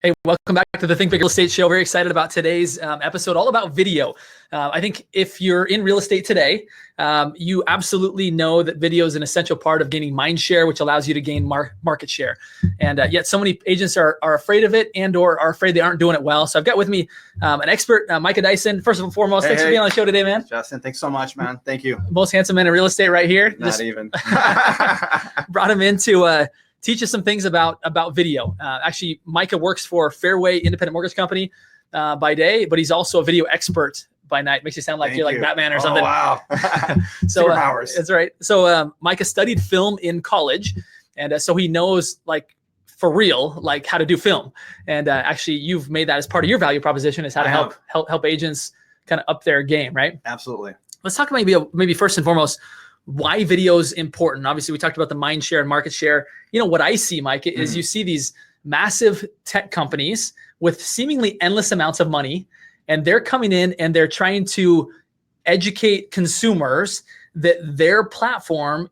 Hey, welcome back to the Think Big Real Estate Show. Very excited about today's episode, all about video. I think if you're in real estate today, you absolutely know that video is an essential part of gaining mind share, which allows you to gain market share. And yet so many agents are afraid of it and or are afraid they aren't doing it well. So I've got with me an expert, Micah Dyson. First and foremost, thanks for being on the show today, man. Justin, thanks so much, man. Thank you. Most handsome man in real estate right here. Not even. Brought him in to teach us some things about video. Actually, Micah works for Fairway Independent Mortgage Company by day, but he's also a video expert by night. Makes you sound like you're like Batman or something. Oh, wow. So Superpowers. That's right. So Micah studied film in college, and so he knows like for real, like how to do film. And actually, you've made that as part of your value proposition, is how to help agents kind of up their game, right? Absolutely. Let's talk maybe first and foremost, why video is important. Obviously, we talked about the mind share and market share. You know, what I see, Mike, is you see these massive tech companies with seemingly endless amounts of money, and they're coming in and they're trying to educate consumers that their platform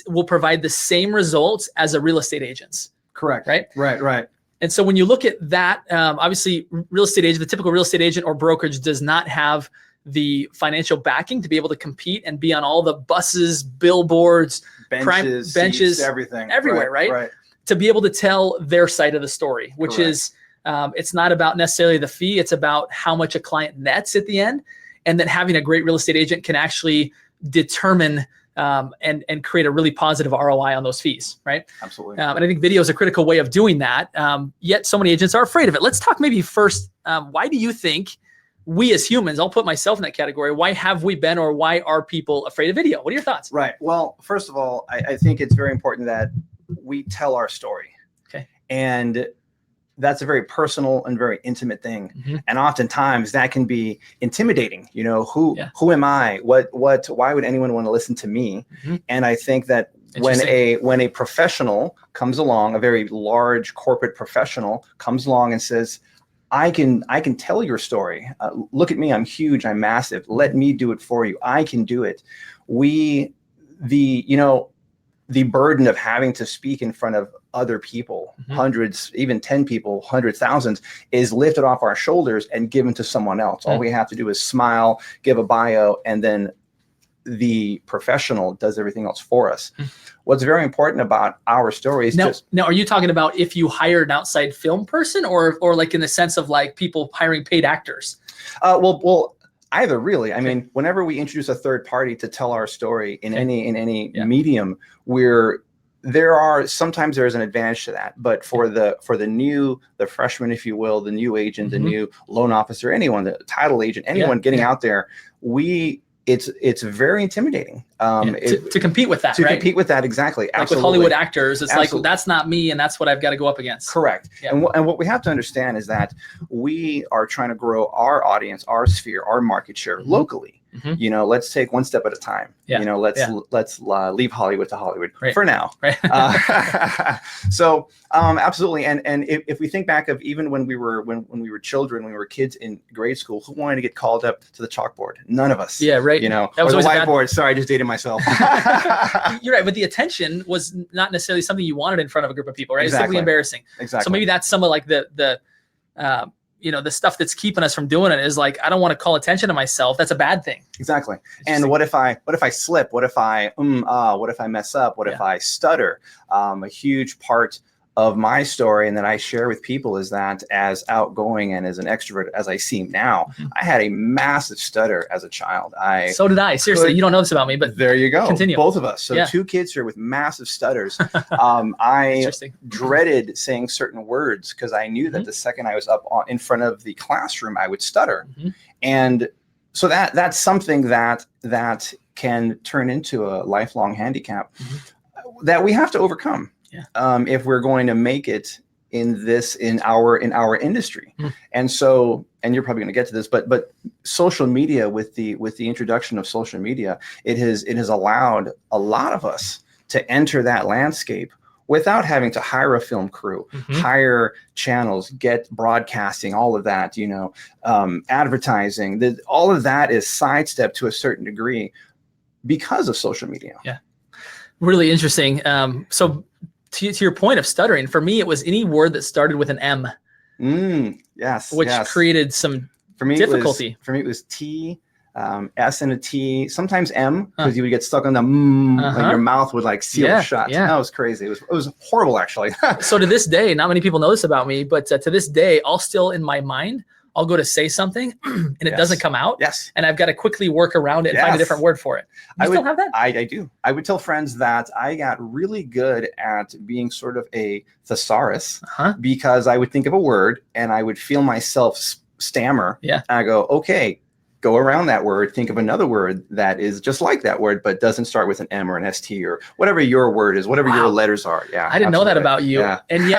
will provide the same results as a real estate agent's. Correct. Right? Right. And so when you look at that, obviously, real estate agent, the typical real estate agent or brokerage does not have the financial backing to be able to compete and be on all the buses, billboards, benches, seats, everything, everywhere, right? To be able to tell their side of the story, which is, it's not about necessarily the fee. It's about how much a client nets at the end. And that having a great real estate agent can actually determine and create a really positive ROI on those fees, right? Absolutely. And I think video is a critical way of doing that. Yet so many agents are afraid of it. Let's talk maybe first, why do you think we as humans, I'll put myself in that category, why have we been, or why are people afraid of video? What are your thoughts? Right. Well, first of all, I think it's very important that we tell our story. Okay. And that's a very personal and very intimate thing. Mm-hmm. And oftentimes that can be intimidating. You know, who am I? Why would anyone want to listen to me? Mm-hmm. And I think that when a professional comes along, a very large corporate professional comes along and says, I can tell your story. Look at me. I'm huge. I'm massive. Let me do it for you. I can do it. The burden of having to speak in front of other people, mm-hmm. hundreds, even 10 people, hundreds, thousands, is lifted off our shoulders and given to someone else. Mm-hmm. All we have to do is smile, give a bio, and then the professional does everything else for us. Mm-hmm. What's very important about our story is now, are you talking about if you hire an outside film person or like in the sense of like people hiring paid actors? Well, either really. I mean, whenever we introduce a third party to tell our story in any medium, sometimes there's an advantage to that. But for the freshman, if you will, the new agent, mm-hmm. the new loan officer, anyone, the title agent, anyone getting out there, it's very intimidating to compete with that. To compete with that, exactly. Like with Hollywood actors, it's like that's not me, and that's what I've got to go up against. Correct. Yeah. And what we have to understand is that we are trying to grow our audience, our sphere, our market share mm-hmm. locally. Mm-hmm. You know, let's take one step at a time. Yeah. You know, let's leave Hollywood to Hollywood for now. Right. So absolutely. And if we think back of even when we were children, when we were kids in grade school, who wanted to get called up to the chalkboard? None of us. Yeah. Right. You know, or the whiteboard. Sorry, I just dated myself. You're right. But the attention was not necessarily something you wanted in front of a group of people, right? Exactly. It's simply embarrassing. Exactly. So maybe that's some of like the stuff that's keeping us from doing it is like, I don't want to call attention to myself. That's a bad thing. Exactly. And what if I slip? What if I mess up? What if I stutter? A huge part of my story and that I share with people is that as outgoing and as an extrovert as I seem now, mm-hmm. I had a massive stutter as a child. So did I. Seriously, you don't know this about me, but there you go. Continue. Both of us. So two kids here with massive stutters. I dreaded saying certain words because I knew that mm-hmm. the second I was up in front of the classroom, I would stutter. Mm-hmm. And so that's something that can turn into a lifelong handicap mm-hmm. that we have to overcome. Yeah. If we're going to make it in our industry. Mm. And you're probably going to get to this, but social media with the introduction of social media, it has allowed a lot of us to enter that landscape without having to hire a film crew, mm-hmm. hire channels, get broadcasting, all of that, advertising, all of that is sidestepped to a certain degree because of social media. Yeah. Really interesting. So to your point of stuttering, for me, it was any word that started with an M. Yes. which created some difficulty. For me, it was T, S and a T, sometimes M, because you would get stuck on the like your mouth would like seal shut. Yeah. That was crazy. It was horrible, actually. So to this day, not many people know this about me, but to this day, I'll still in my mind, I'll go to say something and it doesn't come out. Yes. And I've got to quickly work around it and find a different word for it. You still have that? I do. I would tell friends that I got really good at being sort of a thesaurus because I would think of a word and I would feel myself stammer. Yeah. And I go, okay, go around that word, think of another word that is just like that word, but doesn't start with an M or an ST or whatever your word is, whatever your letters are. Yeah. I didn't know that about you. Yeah. And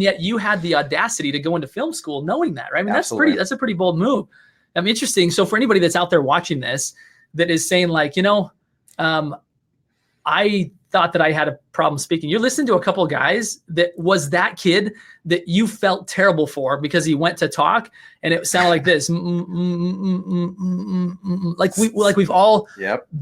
yet you had the audacity to go into film school knowing that, right? I mean, that's a pretty bold move. I mean, interesting. So for anybody that's out there watching this, that is saying like, I thought that I had a problem speaking. You're listening to a couple of guys that was that kid that you felt terrible for because he went to talk and it sounded like this. Like we've all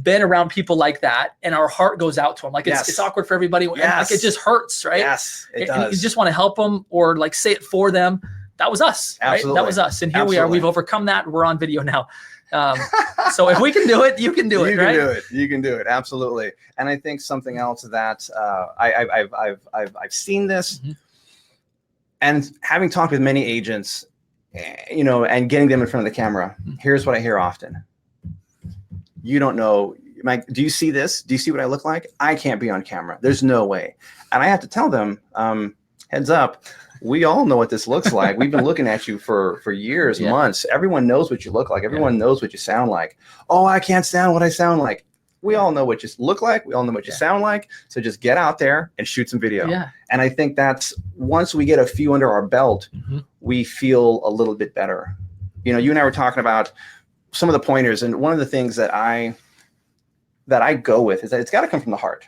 been around people like that and our heart goes out to them. Like it's awkward for everybody. Like it just hurts, right? Yes, it does. And you just want to help them or like say it for them. That was us, right? That was us. And here we are. We've overcome that. We're on video now. So if we can do it, you can do it, right? You can do it. Absolutely. And I think something else that I've seen this and having talked with many agents, and getting them in front of the camera, here's what I hear often. You don't know, Mike, do you see this? Do you see what I look like? I can't be on camera. There's no way. And I have to tell them, heads up, we all know what this looks like. We've been looking at you for years, months. Everyone knows what you look like. Everyone knows what you sound like. Oh, I can't sound what I sound like. We all know what you look like. We all know what you sound like. So just get out there and shoot some video. Yeah. And I think that's once we get a few under our belt, we feel a little bit better. You and I were talking about some of the pointers, and one of the things that I go with is that it's got to come from the heart.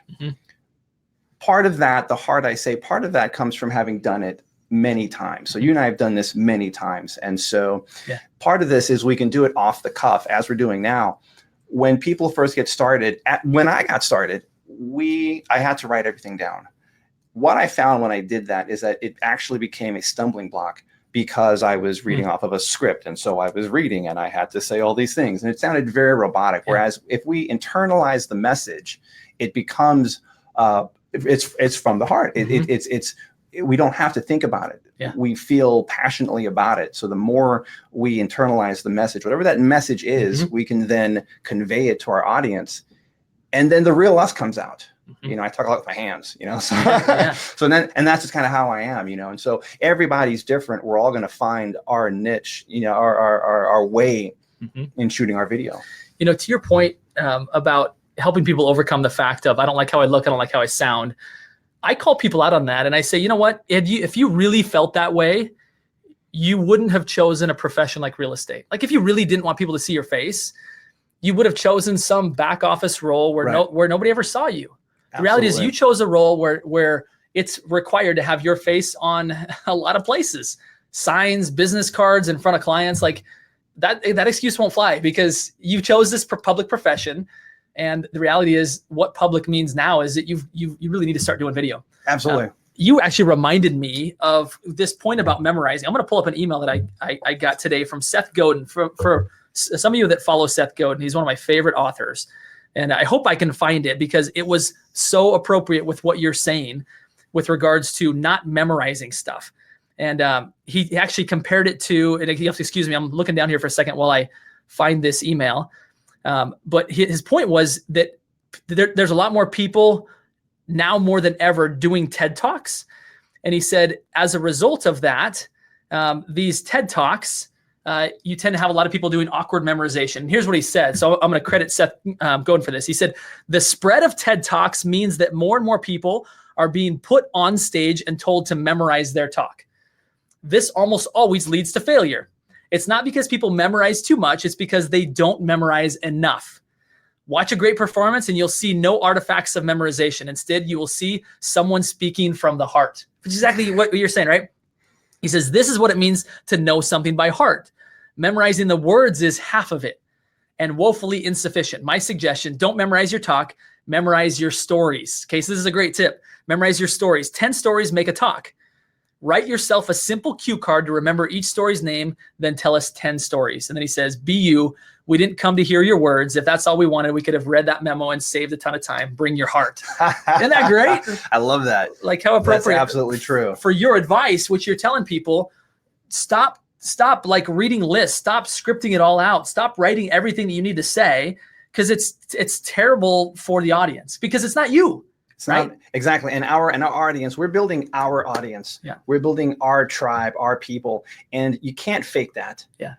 Part of that, the heart, part of that comes from having done it many times. So you and I have done this many times. And so part of this is we can do it off the cuff as we're doing now. When people first get started, when I got started, I had to write everything down. What I found when I did that is that it actually became a stumbling block because I was reading off of a script. And so I was reading and I had to say all these things and it sounded very robotic. Whereas if we internalize the message, it becomes, it's from the heart. We don't have to think about it. We feel passionately about it. So the more we internalize the message, whatever that message is, we can then convey it to our audience. And then the real us comes out. I talk a lot with my hands, so then, and that's just kind of how I am, and so everybody's different. We're all going to find our niche, our way in shooting our video. To your point about helping people overcome the fact of, I don't like how I look, I don't like how I sound. I call people out on that and I say, you know what, if you really felt that way, you wouldn't have chosen a profession like real estate. Like if you really didn't want people to see your face, you would have chosen some back office role where nobody ever saw you. The reality is you chose a role where it's required to have your face on a lot of places, signs, business cards in front of clients. Like that excuse won't fly because you chose this public profession. And the reality is what public means now is that you really need to start doing video. Absolutely. You actually reminded me of this point about memorizing. I'm going to pull up an email that I got today from Seth Godin. For some of you that follow Seth Godin, he's one of my favorite authors. And I hope I can find it because it was so appropriate with what you're saying with regards to not memorizing stuff. And he actually compared it to, and you have to excuse me, I'm looking down here for a second while I find this email. But his point was that there's a lot more people now more than ever doing TED Talks. And he said, as a result of that, these TED Talks, you tend to have a lot of people doing awkward memorization. And here's what he said. So I'm going to credit Seth Godin for this. He said, the spread of TED Talks means that more and more people are being put on stage and told to memorize their talk. This almost always leads to failure. It's not because people memorize too much. It's because they don't memorize enough. Watch a great performance and you'll see no artifacts of memorization. Instead, you will see someone speaking from the heart, which is exactly what you're saying, right? He says, this is what it means to know something by heart. Memorizing the words is half of it and woefully insufficient. My suggestion, don't memorize your talk, memorize your stories. Okay, so this is a great tip. Memorize your stories. 10 stories make a talk. write yourself a simple cue card to remember each story's name, then tell us 10 stories. And then he says, be you. We didn't come to hear your words. If that's all we wanted, we could have read that memo and saved a ton of time. Bring your heart. Isn't that great? I love that. Like how appropriate. That's absolutely true. For your advice, which you're telling people, stop like reading lists. Stop scripting it all out. Stop writing everything that you need to say, because it's terrible for the audience, because it's not you. It's right? Not, exactly. And our audience, we're building our audience. Yeah. We're building our tribe, our people, and you can't fake that. Yeah.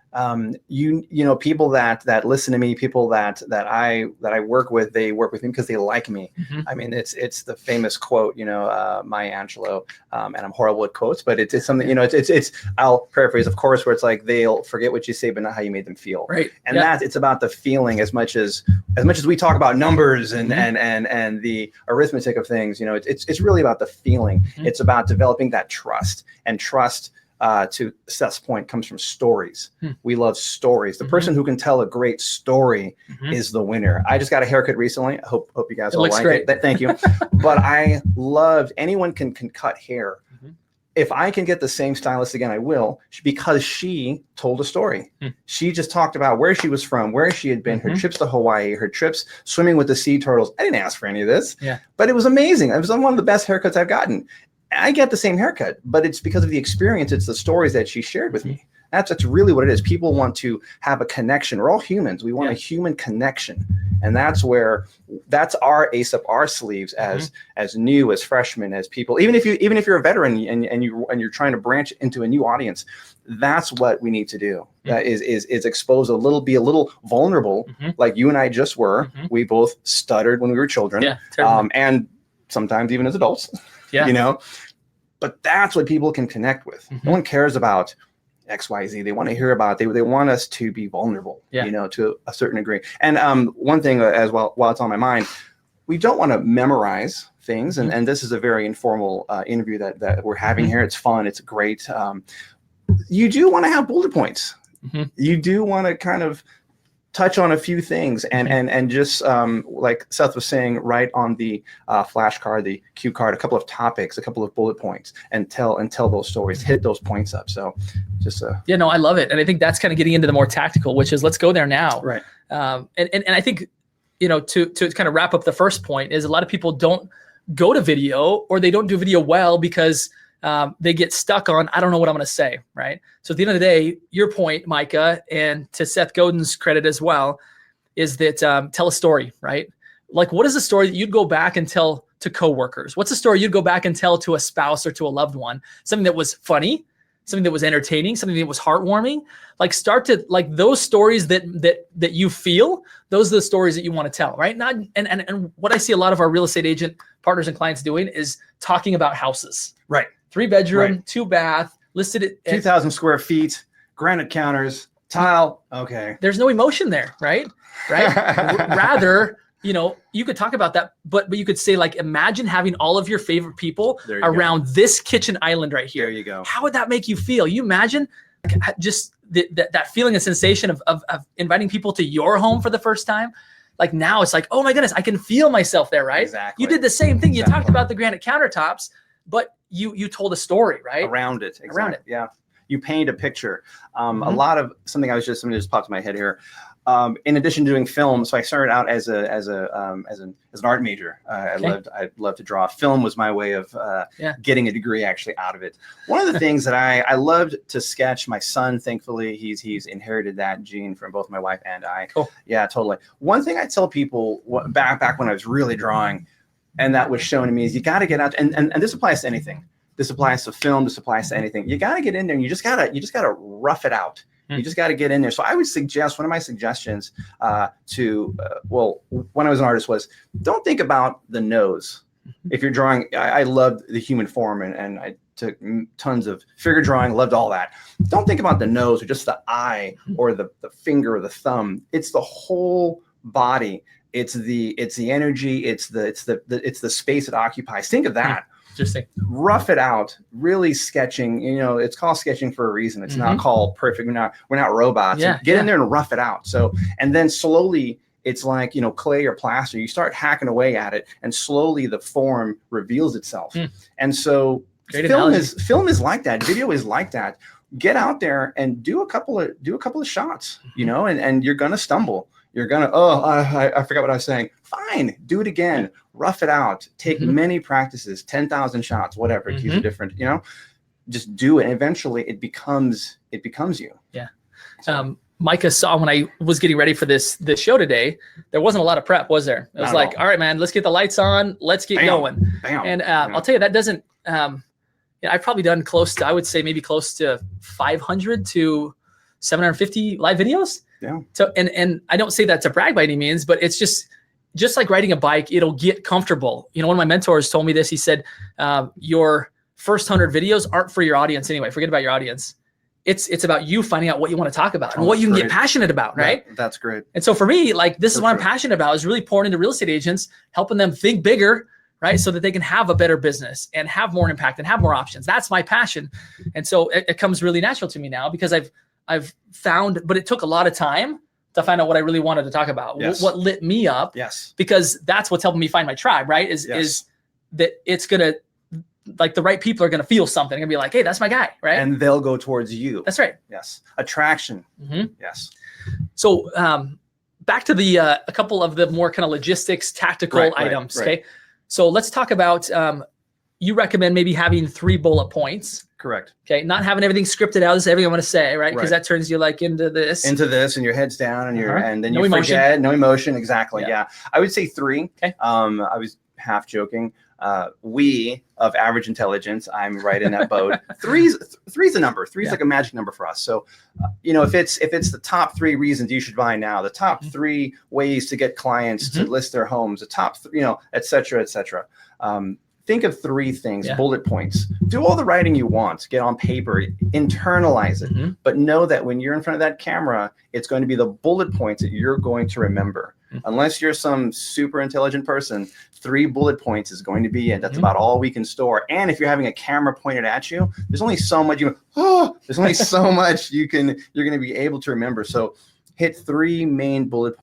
You know, people that listen to me, people that I work with, they work with me because they like me. Mm-hmm. I mean, it's the famous quote, you know, Maya Angelou, and I'm horrible at quotes, but it's something, you know, it's I'll paraphrase, of course, where it's like, they'll forget what you say, but not how you made them feel. Right. And it's about the feeling as much as we talk about numbers and and the arithmetic of things, you know, it's really about the feeling. Mm-hmm. It's about developing that trust, and trust, to Seth's point, comes from stories. We love stories. The person who can tell a great story is the winner. I just got a haircut recently. I hope you guys all like it. Thank you. But I loved, anyone can cut hair. If I can get the same stylist again, I will, because she told a story. She just talked about where she was from, where she had been, her trips to Hawaii, her trips swimming with the sea turtles. I didn't ask for any of this, but it was amazing. It was one of the best haircuts I've gotten. I get the same haircut, but it's because of the experience. It's the stories that she shared with me. That's really what it is. People want to have a connection. We're all humans. We want a human connection. And that's our ace up our sleeves as new, as freshmen, as people. Even if you're a veteran and you're trying to branch into a new audience, that's what we need to do. Is expose be a little vulnerable, like you and I just were. We both stuttered when we were children, and sometimes even as adults. You know, but that's what people can connect with. No one cares about XYZ. They want to hear about, they want us to be vulnerable, you know, to a certain degree. And one thing as well, while it's on my mind, we don't want to memorize things. And this is a very informal interview that we're having here. It's fun. It's great. You do want to have bullet points. You do want to kind of touch on a few things and just like Seth was saying, write on the flashcard, the cue card, a couple of topics, a couple of bullet points, and tell those stories, hit those points up. So just no, I love it. And I think that's kind of getting into the more tactical, which is, let's go there now. Right. And I think, you know, to kind of wrap up the first point, is a lot of people don't go to video, or they don't do video well because they get stuck on, I don't know what I'm going to say, right? So at the end of the day, your point, Micah, and to Seth Godin's credit as well, is that tell a story, right? Like, what is the story that you'd go back and tell to coworkers? What's the story you'd go back and tell to a spouse or to a loved one? Something that was funny, something that was entertaining, something that was heartwarming. Like, start to, like, those stories that you feel, those are the stories that you want to tell, right? Not and what I see a lot of our real estate agent partners and clients doing is talking about houses. Right. 3-bedroom, 2-bath, listed at 2,000 square feet, granite counters, tile. Okay. There's no emotion there, right? Rather, you know, you could talk about that, but you could say, like, imagine having all of your favorite people around this kitchen island right here. There you go. How would that make you feel? You imagine just that feeling and sensation of inviting people to your home for the first time? Like, now it's like, oh my goodness, I can feel myself there, right? Exactly. You did the same thing. You talked about the granite countertops, but you told a story, right? Around it. Exactly. Around it. Yeah. You paint a picture. A lot of something something just popped in my head here. In addition to doing film, so I started out as an art major. I loved to draw. Film was my way of getting a degree actually out of it. One of the things that I loved to sketch. My son, thankfully, he's inherited that gene from both my wife and I. Cool. Yeah, totally. One thing I tell people back when I was really drawing, and that was shown to me, is you got to get out, and this applies to anything. This applies to film. This applies to anything. You got to get in there, and you just gotta rough it out. You just got to get in there. So I would suggest, one of my suggestions when I was an artist, was don't think about the nose. If you're drawing, I loved the human form, and I took tons of figure drawing, loved all that. Don't think about the nose or just the eye or the finger or the thumb. It's the whole body. It's the energy. It's the space it occupies. Think of that. Interesting. Rough it out. Really sketching. You know, it's called sketching for a reason. It's not called perfect. We're not robots. Get in there and rough it out. So, and then slowly, it's like, you know, clay or plaster. You start hacking away at it, and slowly the form reveals itself. And so film is like that. Video is like that. Get out there and do a couple of shots, you know, and you're gonna stumble. You're gonna, I forgot what I was saying. Fine, do it again. Rough it out. Take many practices, 10,000 shots, whatever. Keys are different, you know. Just do it. And eventually, it becomes you. Yeah. Micah saw when I was getting ready for this show today, there wasn't a lot of prep, was there? It was like, all right, man, let's get the lights on. Let's get going. Bam. And I'll tell you, that doesn't, I've probably done close to, I would say maybe close to 500 to 750 live videos. Yeah. So, and I don't say that to brag by any means, but it's just like riding a bike, it'll get comfortable. You know, one of my mentors told me this. He said, your first 100 videos aren't for your audience anyway. Forget about your audience. It's about you finding out what you want to talk about and what you can get passionate about, right? Yeah, that's great. And so for me, like, this is what I'm passionate about, is really pouring into real estate agents, helping them think bigger, right? So that they can have a better business and have more impact and have more options. That's my passion. And so it comes really natural to me now, because I've found, but it took a lot of time to find out what I really wanted to talk about, what lit me up. Yes. Because that's what's helping me find my tribe, right? Is that it's going to, like, the right people are going to feel something. They're going to be like, hey, that's my guy, right? And they'll go towards you. That's right. Yes. Attraction. Yes. So back to the a couple of the more kind of logistics, tactical items. Okay. So let's talk about, you recommend maybe having 3 bullet points. Correct. Okay. Not having everything scripted out. This is everything I'm going to say, right? Because that turns you like into this. And your head's down, and and then you forget. No emotion. Exactly. Yeah. I would say 3. Okay. I was half joking. We of average intelligence, I'm right in that boat. Three's a number. Three's like a magic number for us. So, you know, if it's the top 3 reasons you should buy now, the top 3 ways to get clients to list their homes, the top, you know, et cetera, et cetera. Think of 3 things, bullet points. Do all the writing you want. Get on paper, internalize it. But know that when you're in front of that camera, it's going to be the bullet points that you're going to remember. Unless you're some super intelligent person, 3 bullet points is going to be it. That's about all we can store. And if you're having a camera pointed at you, there's only so much there's only so much you're going to be able to remember. So hit 3 main bullet